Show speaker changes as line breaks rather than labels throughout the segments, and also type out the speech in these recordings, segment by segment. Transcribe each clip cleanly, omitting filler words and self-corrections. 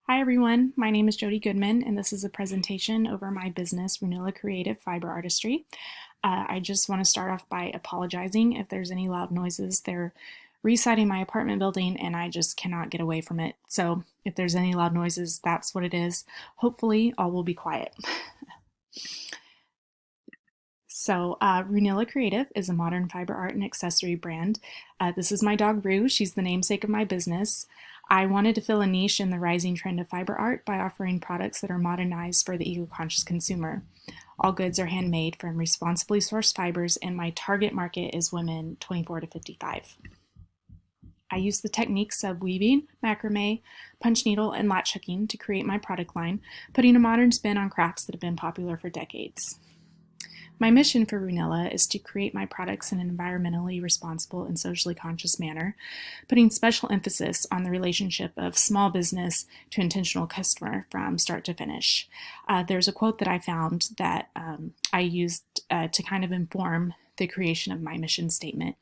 Hi everyone, my name is Jody Goodman and this is a presentation over my business, Nilla Creative Fiber Artistry. I just want to start off by apologizing if there's any loud noises. They're residing my apartment building and I just cannot get away from it. So if there's any loud noises, that's what it is. Hopefully all will be quiet. Runilla Creative is a modern fiber art and accessory brand. This is my dog Rue. She's the namesake of my business. I wanted to fill a niche in the rising trend of fiber art by offering products that are modernized for the eco-conscious consumer. All goods are handmade from responsibly sourced fibers, and my target market is women 24 to 55. I use the techniques of weaving, macrame, punch needle, and latch hooking to create my product line, putting a modern spin on crafts that have been popular for decades. My mission for Runilla is to create my products in an environmentally responsible and socially conscious manner, putting special emphasis on the relationship of small business to intentional customer from start to finish. There's a quote that I found that I used to kind of inform the creation of my mission statement,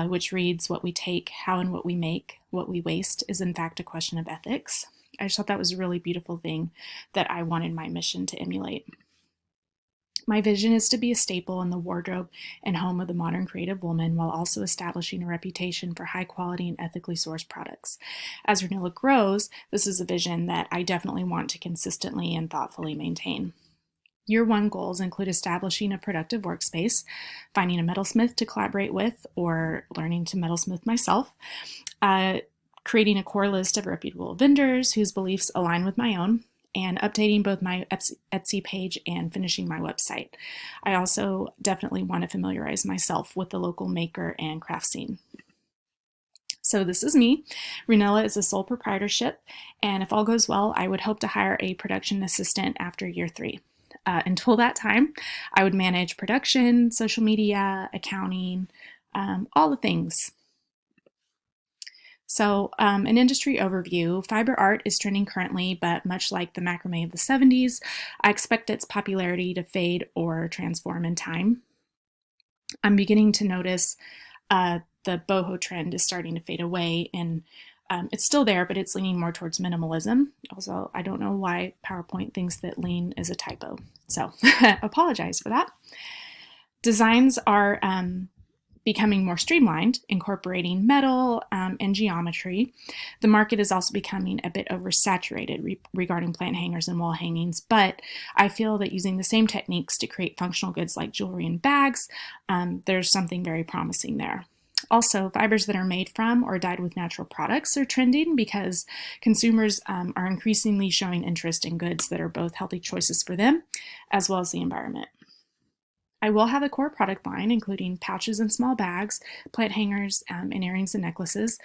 which reads, "What we take, how and what we make, what we waste is in fact a question of ethics." I just thought that was a really beautiful thing that I wanted my mission to emulate. My vision is to be a staple in the wardrobe and home of the modern creative woman while also establishing a reputation for high quality and ethically sourced products. As Runilla grows, this is a vision that I definitely want to consistently and thoughtfully maintain. Year one goals include establishing a productive workspace, finding a metalsmith to collaborate with, or learning to metalsmith myself, creating a core list of reputable vendors whose beliefs align with my own, and updating both my Etsy page and finishing my website. I also definitely want to familiarize myself with the local maker and craft scene. So this is me. Runilla is a sole proprietorship, and if all goes well, I would hope to hire a production assistant after year 3. Until that time, I would manage production, social media, accounting, all the things. So an industry overview, fiber art is trending currently, but much like the macrame of the 70s, I expect its popularity to fade or transform in time. I'm beginning to notice the boho trend is starting to fade away, and it's still there, but it's leaning more towards minimalism. Also, I don't know why PowerPoint thinks that lean is a typo, so apologize for that. Designs are becoming more streamlined, incorporating metal and geometry. The market is also becoming a bit oversaturated regarding plant hangers and wall hangings, but I feel that using the same techniques to create functional goods like jewelry and bags, there's something very promising there. Also, fibers that are made from or dyed with natural products are trending because consumers are increasingly showing interest in goods that are both healthy choices for them as well as the environment. I will have a core product line, including pouches and small bags, plant hangers, and earrings and necklaces.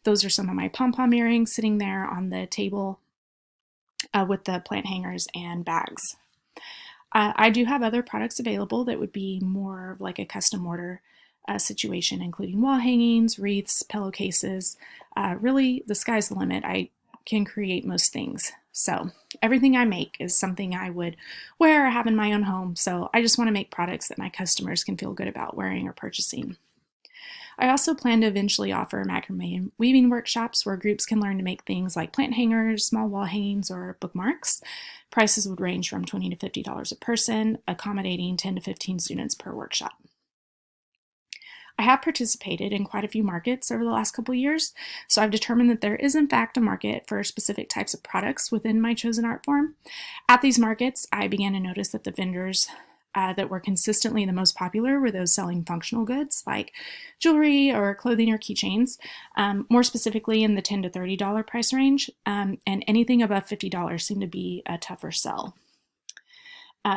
Those are some of my pom-pom earrings sitting there on the table with the plant hangers and bags. I do have other products available that would be more of like a custom order situation, including wall hangings, wreaths, pillowcases. Really, the sky's the limit. I can create most things. So everything I make is something I would wear or have in my own home. So I just want to make products that my customers can feel good about wearing or purchasing. I also plan to eventually offer macrame and weaving workshops where groups can learn to make things like plant hangers, small wall hangings, or bookmarks. Prices would range from $20 to $50 a person, accommodating 10 to 15 students per workshop. I have participated in quite a few markets over the last couple of years, so I've determined that there is in fact a market for specific types of products within my chosen art form. At these markets, I began to notice that the vendors that were consistently the most popular were those selling functional goods like jewelry or clothing or keychains, more specifically in the $10 to $30 price range, and anything above $50 seemed to be a tougher sell.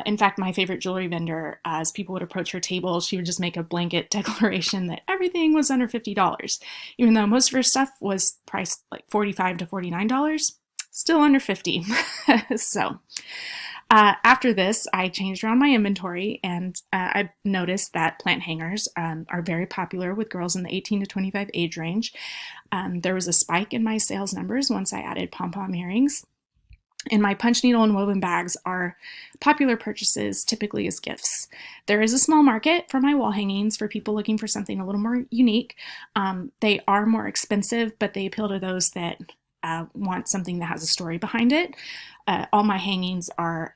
In fact, my favorite jewelry vendor, as people would approach her table, she would just make a blanket declaration that everything was under $50, even though most of her stuff was priced like $45 to $49, still under $50. So after this, I changed around my inventory, and I noticed that plant hangers are very popular with girls in the 18 to 25 age range. There was a spike in my sales numbers once I added pom-pom earrings. And my punch needle and woven bags are popular purchases, typically as gifts. There is a small market for my wall hangings for people looking for something a little more unique. They are more expensive, but they appeal to those that want something that has a story behind it. All my hangings are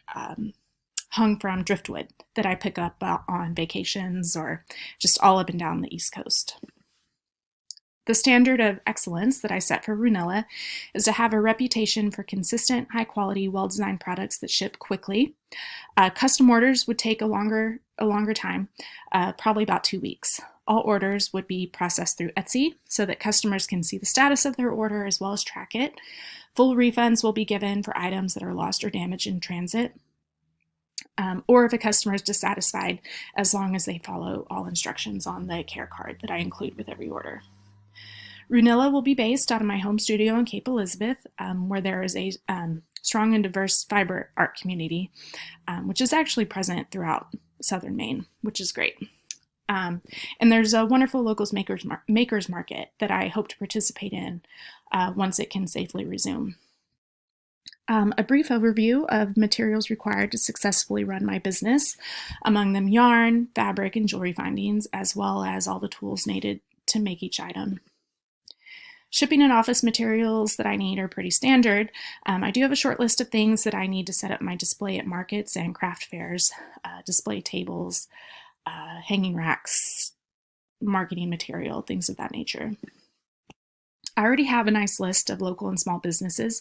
hung from driftwood that I pick up on vacations or just all up and down the East Coast. The standard of excellence that I set for Nilla is to have a reputation for consistent, high-quality, well-designed products that ship quickly. Custom orders would take a longer time, probably about 2 weeks. All orders would be processed through Etsy so that customers can see the status of their order as well as track it. Full refunds will be given for items that are lost or damaged in transit, or if a customer is dissatisfied, as long as they follow all instructions on the care card that I include with every order. Nilla will be based out of my home studio in Cape Elizabeth, where there is a strong and diverse fiber art community, which is actually present throughout southern Maine, which is great. And there's a wonderful locals makers market that I hope to participate in once it can safely resume. A brief overview of materials required to successfully run my business, among them yarn, fabric, and jewelry findings, as well as all the tools needed to make each item. Shipping and office materials that I need are pretty standard. I do have a short list of things that I need to set up my display at markets and craft fairs, display tables, hanging racks, marketing material, things of that nature. I already have a nice list of local and small businesses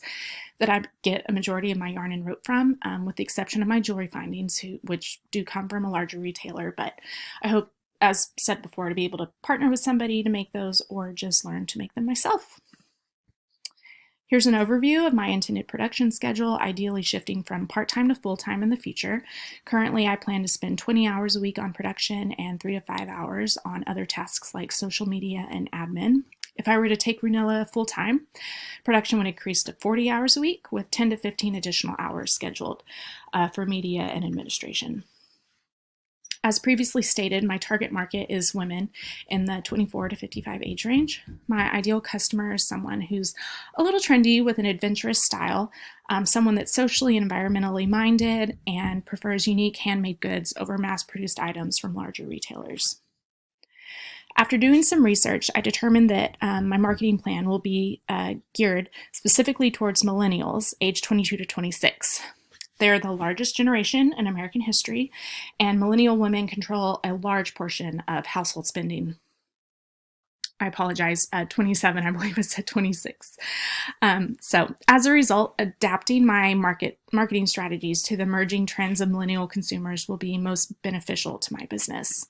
that I get a majority of my yarn and rope from, with the exception of my jewelry findings, which do come from a larger retailer, but I hope, as said before, to be able to partner with somebody to make those or just learn to make them myself. Here's an overview of my intended production schedule, ideally shifting from part-time to full-time in the future. Currently, I plan to spend 20 hours a week on production and 3 to 5 hours on other tasks like social media and admin. If I were to take Nilla full-time, production would increase to 40 hours a week with 10 to 15 additional hours scheduled for media and administration. As previously stated, my target market is women in the 24 to 55 age range. My ideal customer is someone who's a little trendy with an adventurous style, someone that's socially and environmentally minded and prefers unique handmade goods over mass-produced items from larger retailers. After doing some research, I determined that my marketing plan will be geared specifically towards millennials, age 22 to 26. They're the largest generation in American history, and millennial women control a large portion of household spending. I apologize, 27, I believe it said 26. So as a result, adapting my marketing strategies to the emerging trends of millennial consumers will be most beneficial to my business.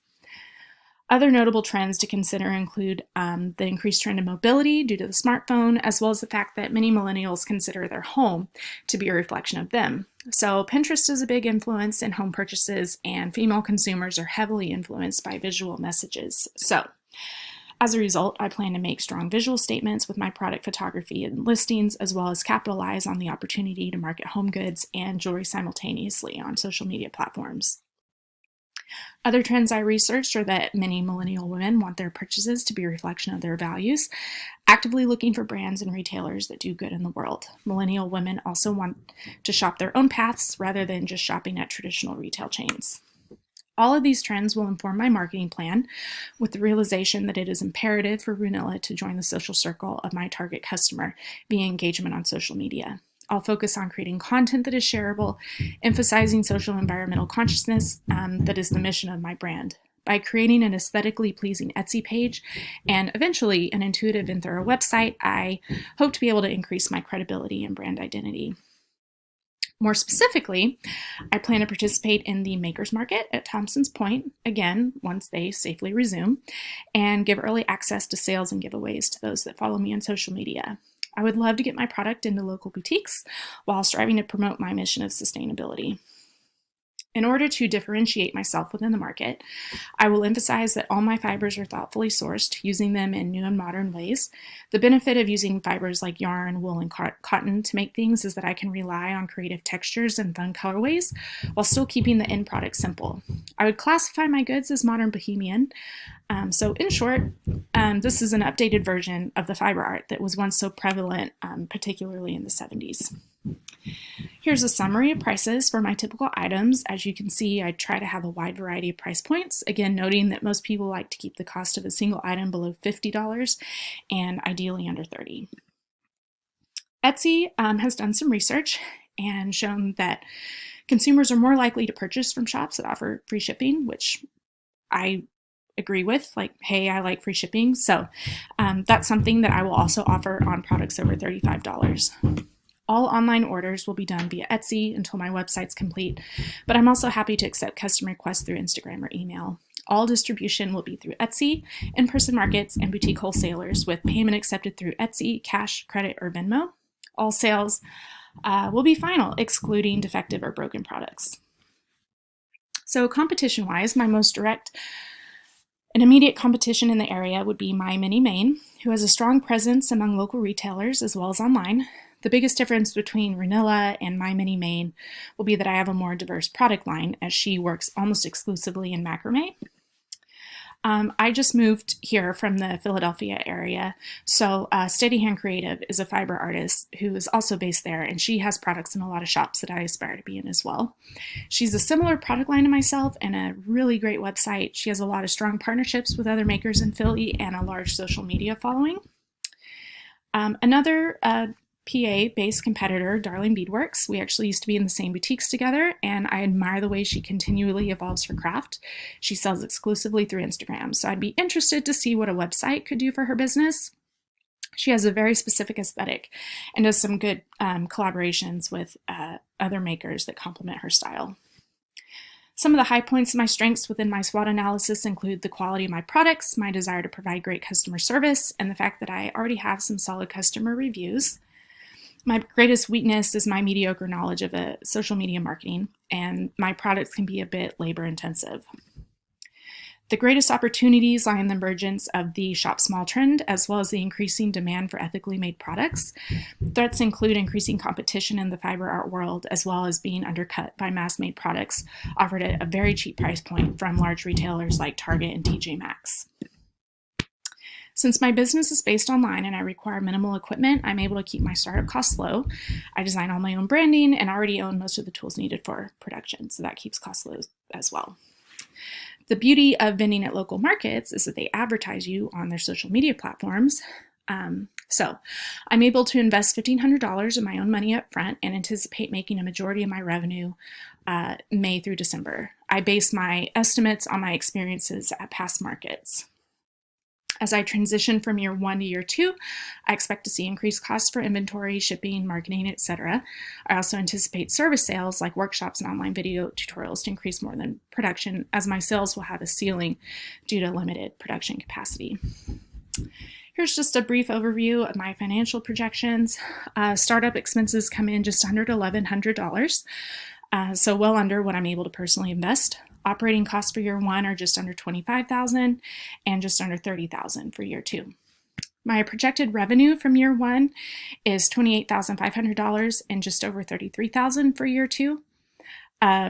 Other notable trends to consider include the increased trend in mobility due to the smartphone, as well as the fact that many millennials consider their home to be a reflection of them. So Pinterest is a big influence in home purchases, and female consumers are heavily influenced by visual messages. So as a result, I plan to make strong visual statements with my product photography and listings, as well as capitalize on the opportunity to market home goods and jewelry simultaneously on social media platforms. Other trends I researched are that many millennial women want their purchases to be a reflection of their values, actively looking for brands and retailers that do good in the world. Millennial women also want to shop their own paths rather than just shopping at traditional retail chains. All of these trends will inform my marketing plan, with the realization that it is imperative for Nilla to join the social circle of my target customer via engagement on social media. I'll focus on creating content that is shareable, emphasizing social and environmental consciousness that is the mission of my brand. By creating an aesthetically pleasing Etsy page and eventually an intuitive and thorough website, I hope to be able to increase my credibility and brand identity. More specifically, I plan to participate in the Makers Market at Thompson's Point, again, once they safely resume, and give early access to sales and giveaways to those that follow me on social media. I would love to get my product into local boutiques while striving to promote my mission of sustainability. In order to differentiate myself within the market, I will emphasize that all my fibers are thoughtfully sourced, using them in new and modern ways. The benefit of using fibers like yarn, wool, and cotton to make things is that I can rely on creative textures and fun colorways while still keeping the end product simple. I would classify my goods as modern bohemian. So in short, this is an updated version of the fiber art that was once so prevalent, particularly in the 70s. Here's a summary of prices for my typical items. As you can see, I try to have a wide variety of price points, again noting that most people like to keep the cost of a single item below $50 and ideally under $30. Etsy has done some research and shown that consumers are more likely to purchase from shops that offer free shipping, which I agree with. Like, hey, I like free shipping. So that's something that I will also offer on products over $35. All online orders will be done via Etsy until my website's complete, but I'm also happy to accept custom requests through Instagram or email. All distribution will be through Etsy, in-person markets, and boutique wholesalers with payment accepted through Etsy, cash, credit, or Venmo. All sales will be final, excluding defective or broken products. So competition-wise, my most direct and immediate competition in the area would be My Mini Maine, who has a strong presence among local retailers as well as online. The biggest difference between Nilla and My Mini Maine will be that I have a more diverse product line, as she works almost exclusively in macrame. I just moved here from the Philadelphia area, so Steady Hand Creative is a fiber artist who is also based there, and she has products in a lot of shops that I aspire to be in as well. She's a similar product line to myself and a really great website. She has a lot of strong partnerships with other makers in Philly and a large social media following. Another PA-based competitor, Darling Beadworks. We actually used to be in the same boutiques together, and I admire the way she continually evolves her craft. She sells exclusively through Instagram, so I'd be interested to see what a website could do for her business. She has a very specific aesthetic and does some good collaborations with other makers that complement her style. Some of the high points of my strengths within my SWOT analysis include the quality of my products, my desire to provide great customer service, and the fact that I already have some solid customer reviews. My greatest weakness is my mediocre knowledge of social media marketing, and my products can be a bit labor intensive. The greatest opportunities lie in the emergence of the shop small trend, as well as the increasing demand for ethically made products. Threats include increasing competition in the fiber art world, as well as being undercut by mass-made products offered at a very cheap price point from large retailers like Target and TJ Maxx. Since my business is based online and I require minimal equipment, I'm able to keep my startup costs low. I design all my own branding and already own most of the tools needed for production, so that keeps costs low as well. The beauty of vending at local markets is that they advertise you on their social media platforms. So I'm able to invest $1,500 of my own money up front and anticipate making a majority of my revenue May through December. I base my estimates on my experiences at past markets. As I transition from year 1 to year 2, I expect to see increased costs for inventory, shipping, marketing, etc. I also anticipate service sales like workshops and online video tutorials to increase more than production, as my sales will have a ceiling due to limited production capacity. Here's just a brief overview of my financial projections. Startup expenses come in just under $1,100, so well under what I'm able to personally invest. Operating costs for year 1 are just under $25,000 and just under $30,000 for year 2. My projected revenue from year 1 is $28,500 and just over $33,000 for year 2.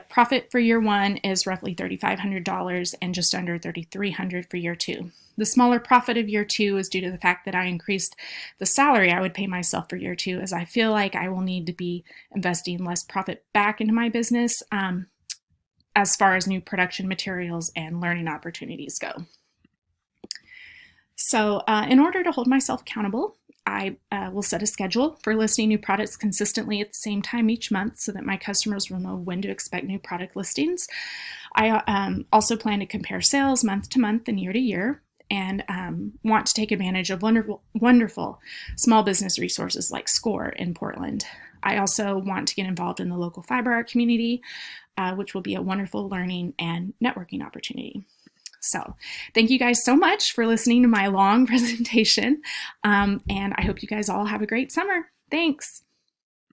Profit for year 1 is roughly $3,500 and just under $3,300 for year 2. The smaller profit of year 2 is due to the fact that I increased the salary I would pay myself for year 2, as I feel like I will need to be investing less profit back into my business as far as new production materials and learning opportunities go. So in order to hold myself accountable, I will set a schedule for listing new products consistently at the same time each month so that my customers will know when to expect new product listings. I also plan to compare sales month to month and year to year, and want to take advantage of wonderful small business resources like SCORE in Portland. I also want to get involved in the local fiber art community, which will be a wonderful learning and networking opportunity. So thank you guys so much for listening to my long presentation, and I hope you guys all have a great summer. Thanks.